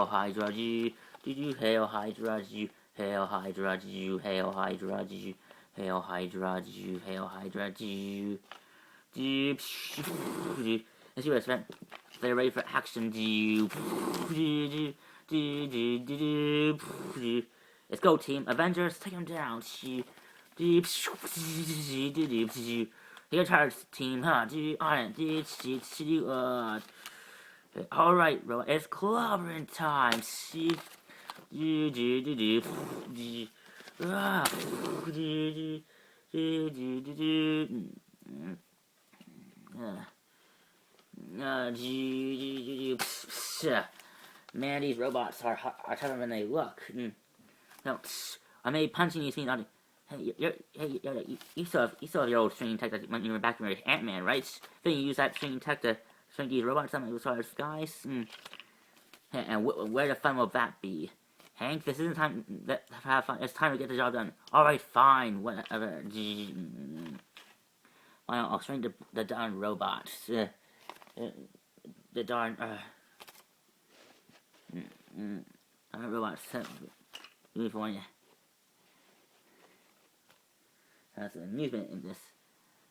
Hydra. Hail Hydra. Hail Hydra. Hail Hydra. Hail Hydra. Hail Hydra. Let's see what's meant. They're ready for action. Let's go, team. Avengers, take him down. Take your charge, team. Alright, bro. It's clobbering time. Man, these robots are tougher than they look. No, I may punching these things on. Hey, you still have your old stringing tech that when you were back in your Ant-Man, right? Then you use that stringing tech to string these robots on the skies. And where the fun will that be? Hank, this isn't time to have fun. It's time to get the job done. Alright, fine, whatever. I'll string the darn robots. The darn robots. For you. That's an amusement in this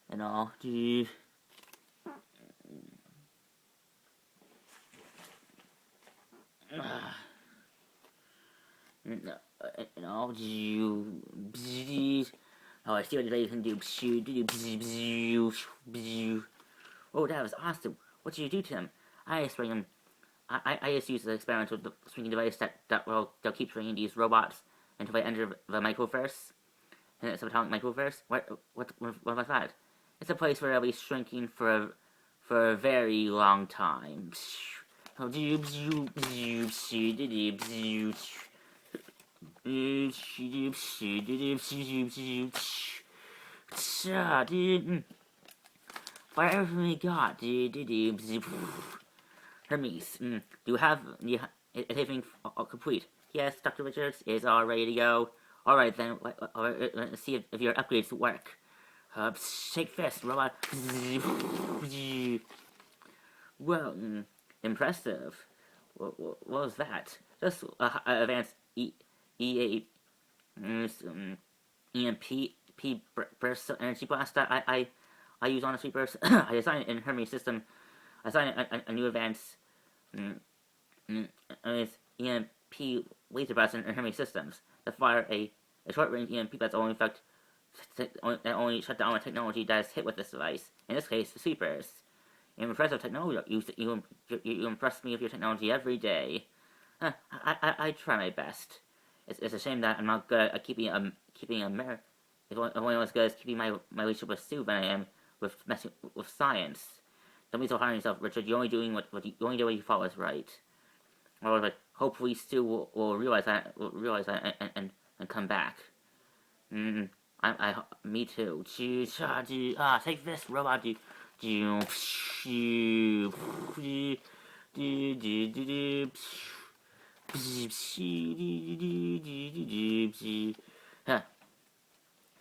and all. And all. Oh, I see what they can do. Oh, that was awesome. What did you do to him? I just bring him. I just use the experimental swinging device they'll keep swinging these robots until they enter the microverse. And it's a atomic microverse. What was that? It's a place where they'll be shrinking for a very long time. Fire everything we got. Hermes, do you have everything complete? Yes, Dr. Richards is all ready to go. Alright then, let's see if your upgrades work. Shake fist, robot. Well, impressive. What was that? Just advanced EMP burst energy blast that I use on a sweepers. I designed it in Hermes system. I designed a new advanced EMP laser blast in Hermes systems to fire a short-range EMP that's only shut down a technology that is hit with this device. In this case, the sweepers. Impressive technology. You impress me with your technology every day. I try my best. It's a shame that I'm not good at keeping a It's only as good as keeping my relationship with Sue than I am with messing with science. Don't be so hard on yourself, Richard. You're only doing what you thought was right. Or hopefully Stu will realize that and come back. Me too. Take this, robot.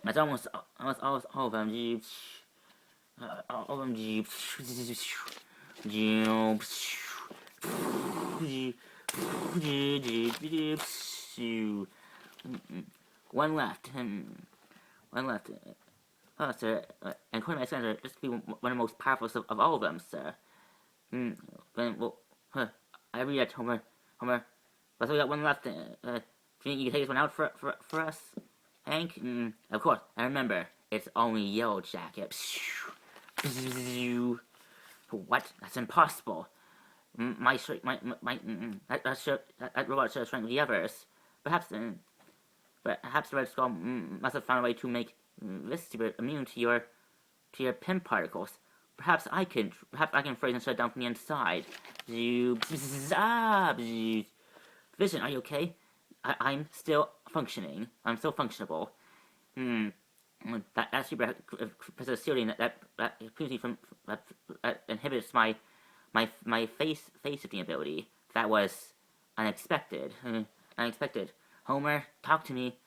That's almost all of them. All of them. One left. One left. Oh, sir. And according to my sensor, this could be one of the most powerful of all of them, sir. Then, well, I read that, Homer. But we got one left. Do you think you can take this one out for us, Hank? Of course. And remember, it's only Yellow Jacket. What? That's impossible. That robot should have shrank the others. Perhaps the Red Skull must have found a way to make this super immune to your pin particles. Perhaps I can freeze and shut down from the inside. Vision, are you okay? I'm still functioning. I'm still functionable. That super possesses shielding that inhibits my face shifting ability. That was unexpected. Homer, talk to me.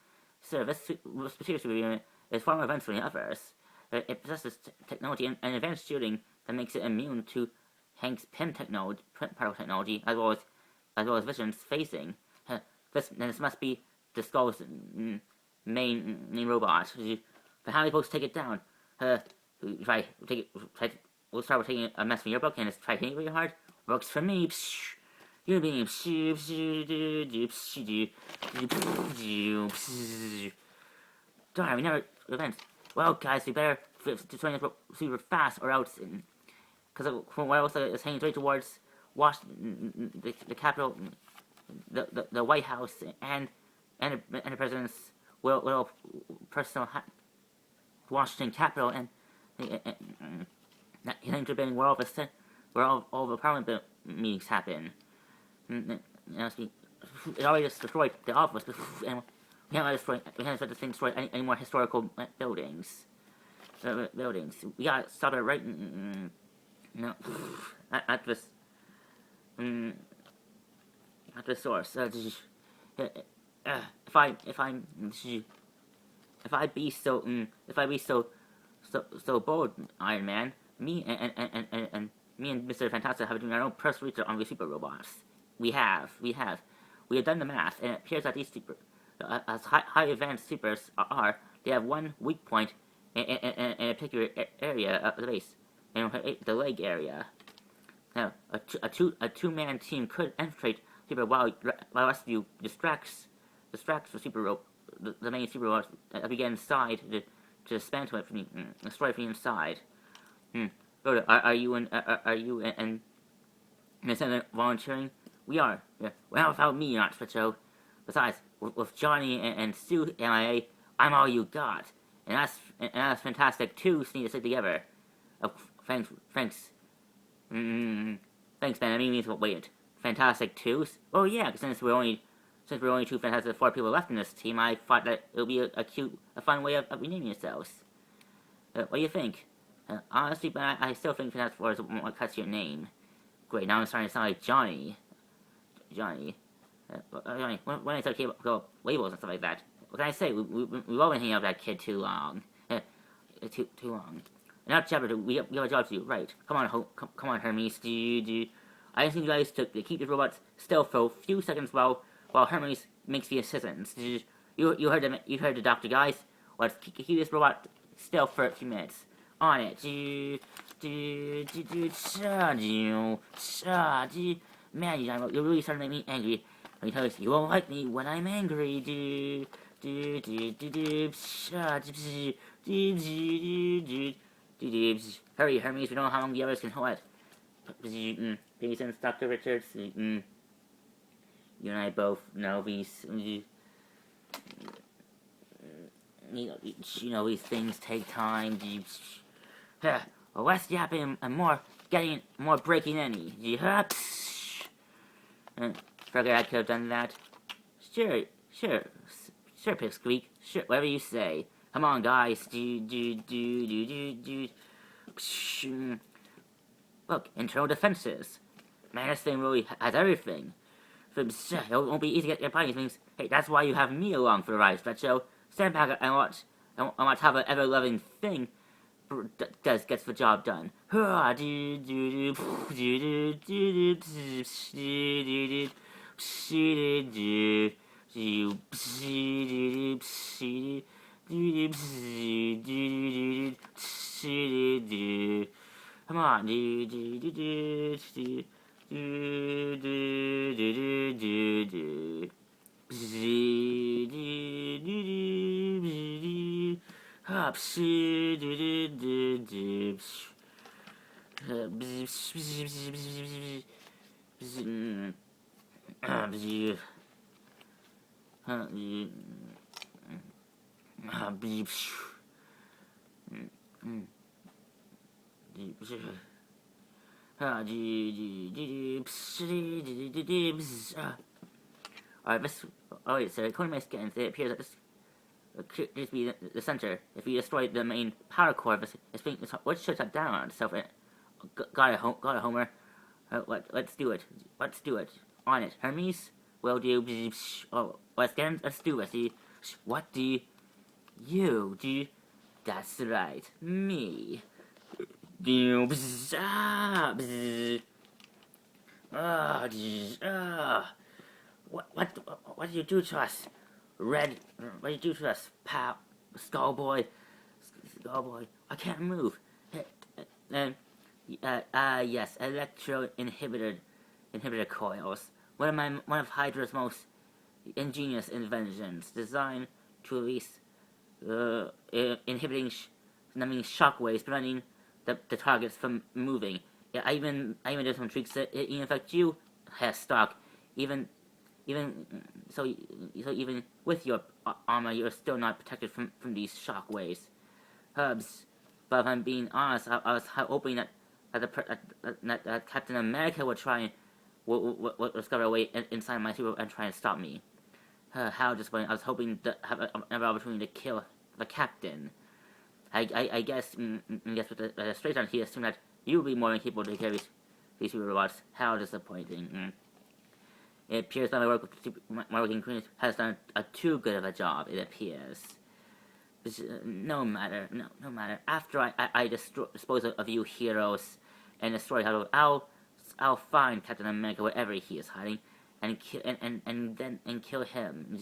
Sir, this particular super unit is far more advanced than the others. It possesses technology and advanced shielding that makes it immune to Hank's particle technology, as well as Vision's phasing. This must be the Skull's main robot. But how are we supposed to take it down? We'll start with taking a mess from your book and try hitting it really hard. Works for me. You're being darn, we never events. Well, guys, we better destroy this super fast, or else, because from what else is heading straight towards Washington, the capital, the White House, and the president's little personal Washington capital, and heading to the building where all the parliament meetings happen. It already just destroyed the office, and we can't let this thing destroy any more historical buildings. We gotta stop it right at this source. If I be so bold, Iron Man, me and Mr. Fantastic have been doing our own personal research on these super robots. We have done the math, and it appears that these as high advanced supers are, they have one weak point in a particular area of the base, the leg area. Now, a two-man team could infiltrate super while rest of you distracts the the main super robot as we get inside to dismantle it destroy it from the inside. Rhoda, are you and Miss Senna volunteering? We are. Yeah. Well, without me, not Spitzo. Besides, with Johnny and Stu MIA, I'm all you got. And that's fantastic too. Need to stick together. Thanks. Thanks, man. I mean, wait. Fantastic too. Oh yeah, since we're only two Fantastic Four people left in this team, I thought that it would be a fun way of renaming yourselves. What do you think? Honestly, but I still think Fantastic Four is what cuts your name. Great, now I'm starting to sound like Johnny. Johnny, when I start to go labels and stuff like that, what can I say? We've all been hanging out with that kid too long. Too long. Now, Chapter 2, we have a job to do, right? Come on, Hermes. I just need you guys to keep the robots still for a few seconds while Hermes makes the assistance. You heard the doctor, guys. Let's keep this robot still for a few minutes. On it. Man, you're really starting to make me angry. Let me tell you won't like me when I'm angry. Hurry, Hermes, we don't know how long the others can hold it. Maybe since Dr. Richards, you and I both know these, these things take time. Less yapping and more breaking in. forget I could have done that. Sure, Pipsqueak. Sure, whatever you say. Come on, guys. Look, internal defenses. Man, this thing really has everything. It won't be easy to get your body things. Hey, that's why you have me along for the ride, Stretcho. Stand back and watch how the ever-loving thing gets the job done. Come on. Alright, so according to my scans, it appears that this appears to be the center. If we destroy the main power core of this thing, what should shut down on itself? Got it, Homer. Let's do it. On it, Hermes. Will do. Oh, let's do it. What do you do? That's right, me. What did you do to us, Red? What did you do to us, pal? Skullboy, I can't move. Yes, electro inhibitor coils. One of Hydra's most ingenious inventions, designed to release inhibiting shockwaves, preventing the targets from moving. Yeah, I even did some tricks that in affect you, Stock. Even with your armor, you're still not protected from these shockwaves. Hubs. But if I'm being honest, I was hoping that Captain America would try and would discover a way inside my super and try and stop me. How disappointing. I was hoping to have another opportunity to kill the captain. I guess with the straight on, he assumed that you would be more than capable to carry these super robots. How disappointing. It appears that my working queen has done too good of a job, it appears. No matter. After I dispose of you heroes and destroy I'll find Captain America wherever he is hiding and kill him.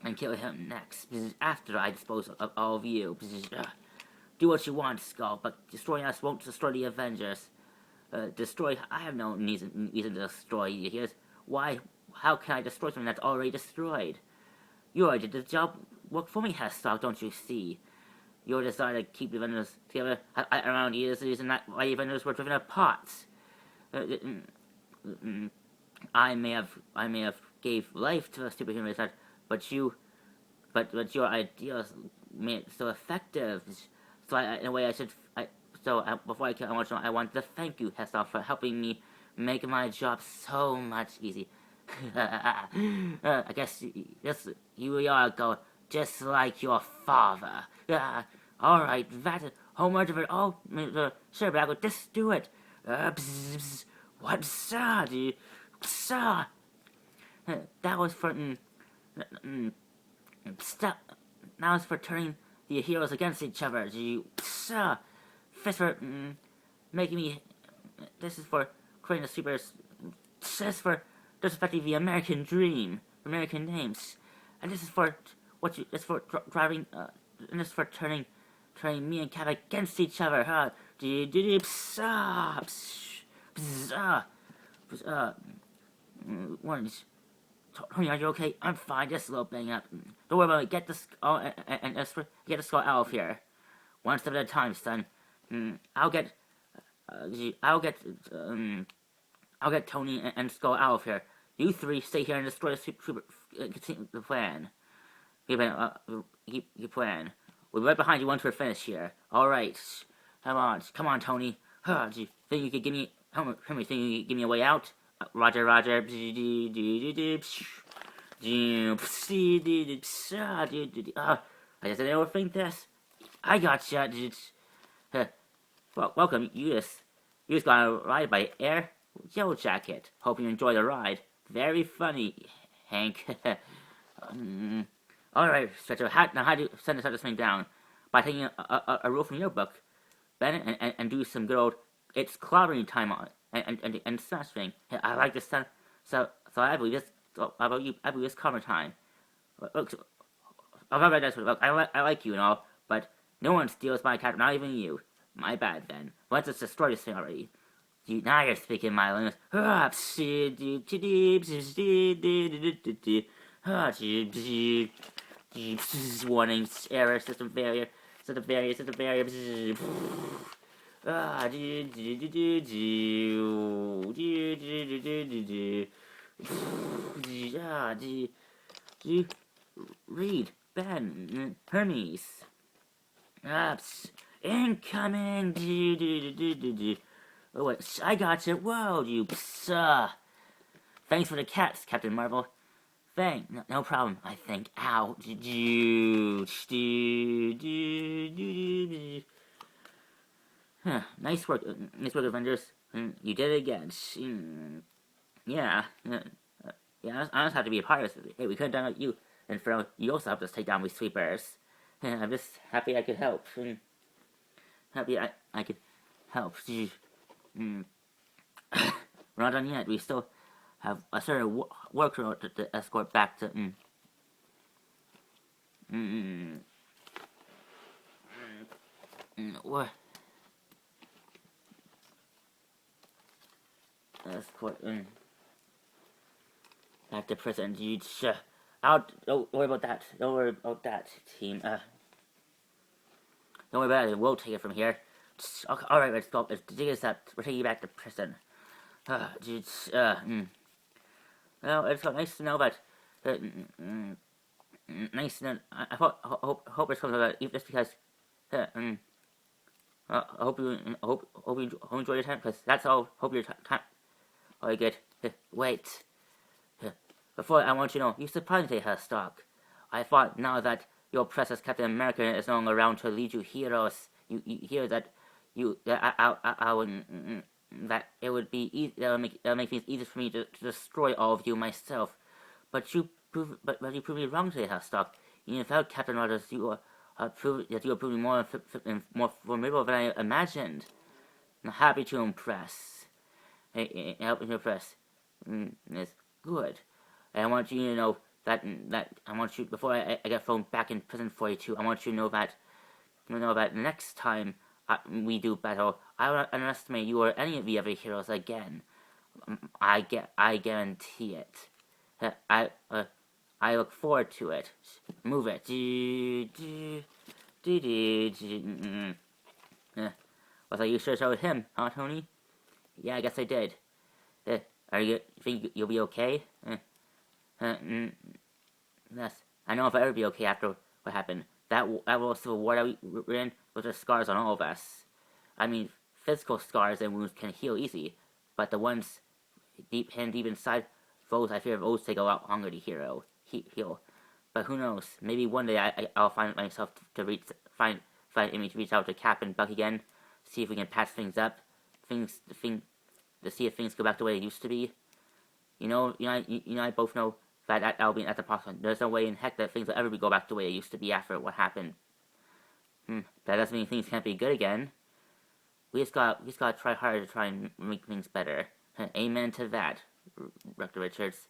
And kill him next. After I dispose of all of you. Do what you want, Skull, but destroying us won't destroy the Avengers. I have no reason to destroy you. Here's why. How can I destroy something that's already destroyed? You already did the job work for me, Hesstock, don't you see? Your desire to keep the Avengers together around you is the reason why the Avengers were driven apart. I may have gave life to the superheroes, but your ideas made it so effective. So in a way, before I kill, I want to thank you, Hesstock, for helping me make my job so much easy. I guess you really are go just like your father. Alright, that's Homer of it all. Sure, but I will just do it. What, sir? Sir? That was for stop. Now it's for turning the heroes against each other. Sir? This for making me. This is for creating a super. This is for disrespecting the American dream, American names, and this is for driving. And this is for turning me and Cap against each other. Orange. Tony, are you okay? I'm fine. Just a little bang up. Don't worry about it. Get the skull and get the skull out of here. One step at a time, son. I'll get Tony and Skull out of here. You three stay here and destroy continue the plan. Keep plan. We'll be right behind you once we're finished here. All right. Come on, Tony. Do you think you could give me? How many think you could give me a way out? Roger, Roger. I just didn't overthink this. I gotcha. Well, welcome. You just got a ride by Air Yellow Jacket. Hope you enjoy the ride. Very funny, Hank. All right, Stretcher. Now how do you send this thing down? By taking a rule from your book, Ben, and do some good old it's clobbering time on and smashing. I like this stuff. So I believe this. I believe this cover time. Look, I like you and all, but no one steals my cat, not even you. My bad then. Let's just destroy this thing already. Now you're speaking my language. Warning, error, system failure. Read, Ben, Hermes. Incoming. Oh, wait, I got you. Whoa, you Thanks for the cats, Captain Marvel. No problem, I think. Ow. Nice work, Avengers. You did it again. Yeah. I just have to be a part of this. Hey, we couldn't have done it you. And for you also helped us take down these sweepers. I'm just happy I could help. Happy I could help. We're not done yet. We still have a certain work to escort back to. What? Escort back to prison. Don't worry about that. Don't worry about that, team. Don't worry about it. We'll take it from here. Okay, all right, let's go. Let's dig this up. We're taking you back to prison. Well, it's nice to know that. Nice to know. I hope this comes about just because. I hope you enjoy your time because that's all. Hope your time. Oh, good. Wait. Before I want you to know, you surprisingly have stock. I thought now that your precious Captain America is no longer around to lead you heroes. You hear that that it would be easy, that would make things easier for me to destroy all of you myself. But you prove me wrong today, Stock. Without Captain Rogers, you are proving more formidable than I imagined. I'm happy to impress. Helping to impress. It's good. And I want you to know that I want you before I get thrown back in prison for you too. I want you to know that next time we do battle, I won't underestimate you or any of the other heroes again. I guarantee it. I look forward to it. Move it. Was I you sure showed him, huh, Tony? Yeah, I guess I did. Think you'll be okay? Yes. I know if I'll ever be okay after what happened. That World Civil War that we were in was just scars on all of us. I mean, physical scars and wounds can heal easy, but the ones deep inside, those I fear those take a lot longer to heal. But who knows? Maybe one day I'll find myself to find me to reach out to Cap and Buck again, see if we can patch things up, to see if things go back the way they used to be. I both know that'll be at the possible. There's no way in heck that things will ever go back the way they used to be after what happened. That doesn't mean things can't be good again. We just gotta try harder to try and make things better. Amen to that, Dr. Richards.